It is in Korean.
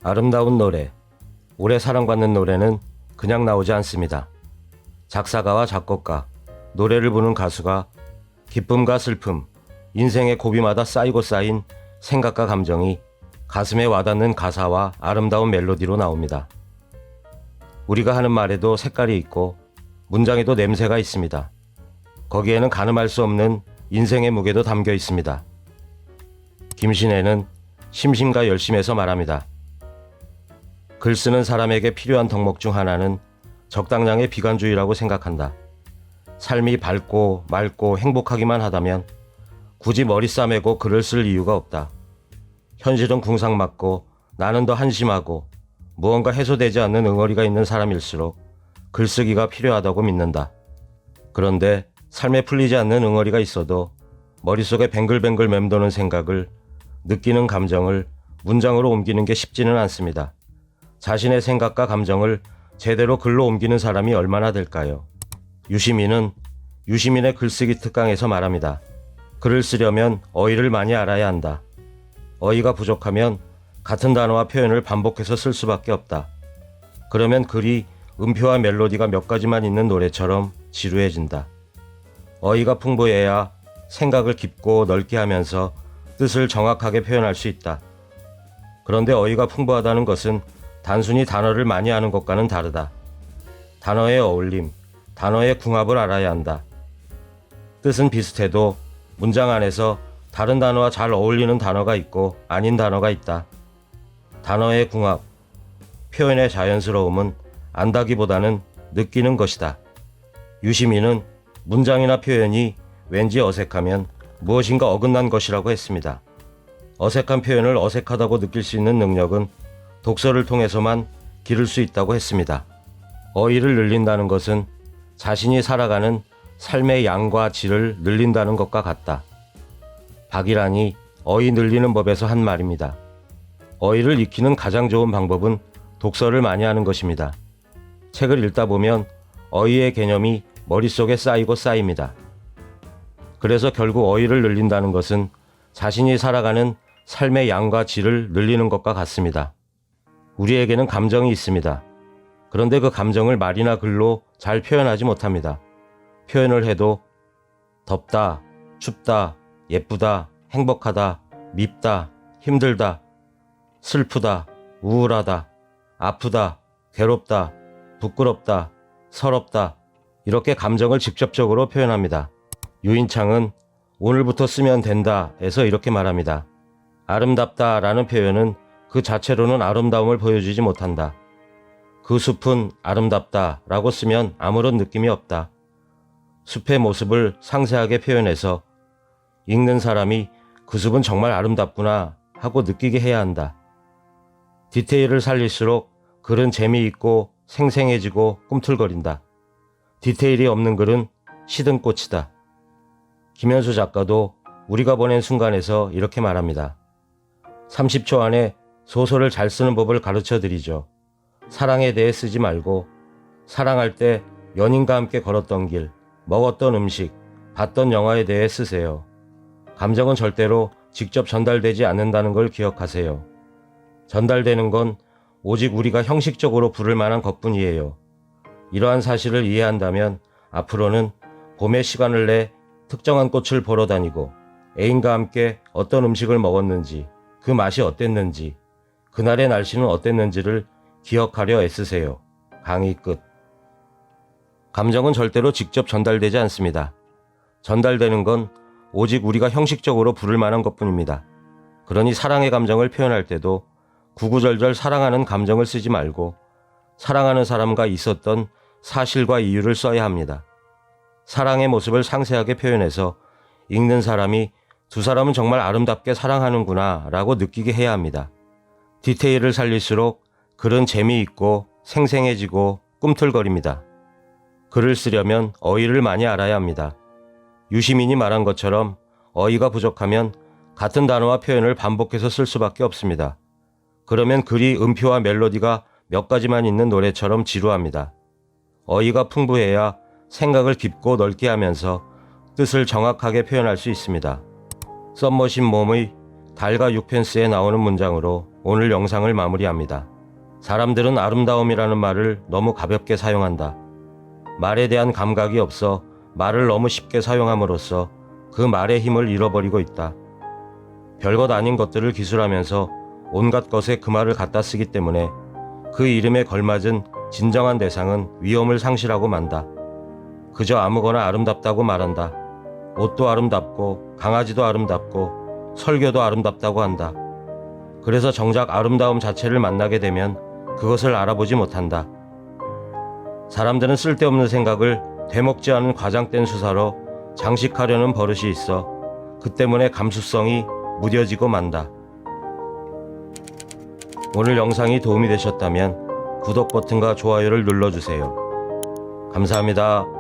아름다운 노래, 오래 사랑받는 노래는 그냥 나오지 않습니다. 작사가와 작곡가, 노래를 부르는 가수가 기쁨과 슬픔, 인생의 고비마다 쌓이고 쌓인 생각과 감정이 가슴에 와닿는 가사와 아름다운 멜로디로 나옵니다. 우리가 하는 말에도 색깔이 있고 문장에도 냄새가 있습니다. 거기에는 가늠할 수 없는 인생의 무게도 담겨 있습니다. 김신혜는 심심과 열심에서 말합니다. 글 쓰는 사람에게 필요한 덕목 중 하나는 적당량의 비관주의라고 생각한다. 삶이 밝고 맑고 행복하기만 하다면 굳이 머리 싸매고 글을 쓸 이유가 없다. 현실은 궁상맞고 나는 더 한심하고 무언가 해소되지 않는 응어리가 있는 사람일수록 글쓰기가 필요하다고 믿는다. 그런데 삶에 풀리지 않는 응어리가 있어도 머릿속에 뱅글뱅글 맴도는 생각을, 느끼는 감정을 문장으로 옮기는 게 쉽지는 않습니다. 자신의 생각과 감정을 제대로 글로 옮기는 사람이 얼마나 될까요? 유시민은 유시민의 글쓰기 특강에서 말합니다. 글을 쓰려면 어휘를 많이 알아야 한다. 어휘가 부족하면 같은 단어와 표현을 반복해서 쓸 수밖에 없다. 그러면 글이 음표와 멜로디가 몇 가지만 있는 노래처럼 지루해진다. 어휘가 풍부해야 생각을 깊고 넓게 하면서 뜻을 정확하게 표현할 수 있다. 그런데 어휘가 풍부하다는 것은 단순히 단어를 많이 아는 것과는 다르다. 단어의 어울림, 단어의 궁합을 알아야 한다. 뜻은 비슷해도 문장 안에서 다른 단어와 잘 어울리는 단어가 있고 아닌 단어가 있다. 단어의 궁합, 표현의 자연스러움은 안다기보다는 느끼는 것이다. 유시민은 문장이나 표현이 왠지 어색하면 무엇인가 어긋난 것이라고 했습니다. 어색한 표현을 어색하다고 느낄 수 있는 능력은 독서를 통해서만 기를 수 있다고 했습니다. 어휘를 늘린다는 것은 자신이 살아가는 삶의 양과 질을 늘린다는 것과 같다. 박일환이 어휘 늘리는 법에서 한 말입니다. 어휘를 익히는 가장 좋은 방법은 독서를 많이 하는 것입니다. 책을 읽다 보면 어휘의 개념이 머릿속에 쌓이고 쌓입니다. 그래서 결국 어휘를 늘린다는 것은 자신이 살아가는 삶의 양과 질을 늘리는 것과 같습니다. 우리에게는 감정이 있습니다. 그런데 그 감정을 말이나 글로 잘 표현하지 못합니다. 표현을 해도 덥다, 춥다, 예쁘다, 행복하다, 밉다, 힘들다, 슬프다, 우울하다, 아프다, 괴롭다, 부끄럽다, 서럽다, 이렇게 감정을 직접적으로 표현합니다. 유인창은 오늘부터 쓰면 된다에서 이렇게 말합니다. 아름답다 라는 표현은 그 자체로는 아름다움을 보여주지 못한다. 그 숲은 아름답다 라고 쓰면 아무런 느낌이 없다. 숲의 모습을 상세하게 표현해서 읽는 사람이 그 숲은 정말 아름답구나 하고 느끼게 해야 한다. 디테일을 살릴수록 글은 재미있고 생생해지고 꿈틀거린다. 디테일이 없는 글은 시든꽃이다. 김현수 작가도 우리가 보낸 순간에서 이렇게 말합니다. 30초 안에 소설을 잘 쓰는 법을 가르쳐 드리죠. 사랑에 대해 쓰지 말고 사랑할 때 연인과 함께 걸었던 길, 먹었던 음식, 봤던 영화에 대해 쓰세요. 감정은 절대로 직접 전달되지 않는다는 걸 기억하세요. 전달되는 건 오직 우리가 형식적으로 부를 만한 것뿐이에요. 이러한 사실을 이해한다면 앞으로는 봄의 시간을 내 특정한 꽃을 보러 다니고 애인과 함께 어떤 음식을 먹었는지, 그 맛이 어땠는지, 그날의 날씨는 어땠는지를 기억하려 애쓰세요. 강의 끝. 감정은 절대로 직접 전달되지 않습니다. 전달되는 건 오직 우리가 형식적으로 부를 만한 것뿐입니다. 그러니 사랑의 감정을 표현할 때도 구구절절 사랑하는 감정을 쓰지 말고 사랑하는 사람과 있었던 사실과 이유를 써야 합니다. 사랑의 모습을 상세하게 표현해서 읽는 사람이 두 사람은 정말 아름답게 사랑하는구나 라고 느끼게 해야 합니다. 디테일을 살릴수록 글은 재미있고 생생해지고 꿈틀거립니다. 글을 쓰려면 어휘를 많이 알아야 합니다. 유시민이 말한 것처럼 어휘가 부족하면 같은 단어와 표현을 반복해서 쓸 수밖에 없습니다. 그러면 글이 음표와 멜로디가 몇 가지만 있는 노래처럼 지루합니다. 어휘가 풍부해야 생각을 깊고 넓게 하면서 뜻을 정확하게 표현할 수 있습니다. 썸머신 몸의 달과 육펜스에 나오는 문장으로 오늘 영상을 마무리합니다. 사람들은 아름다움이라는 말을 너무 가볍게 사용한다. 말에 대한 감각이 없어 말을 너무 쉽게 사용함으로써 그 말의 힘을 잃어버리고 있다. 별것 아닌 것들을 기술하면서 온갖 것에 그 말을 갖다 쓰기 때문에 그 이름에 걸맞은 진정한 대상은 위엄을 상실하고 만다. 그저 아무거나 아름답다고 말한다. 옷도 아름답고 강아지도 아름답고 설교도 아름답다고 한다. 그래서 정작 아름다움 자체를 만나게 되면 그것을 알아보지 못한다. 사람들은 쓸데없는 생각을 되먹지 않은 과장된 수사로 장식하려는 버릇이 있어 그 때문에 감수성이 무뎌지고 만다. 오늘 영상이 도움이 되셨다면 구독 버튼과 좋아요를 눌러주세요. 감사합니다.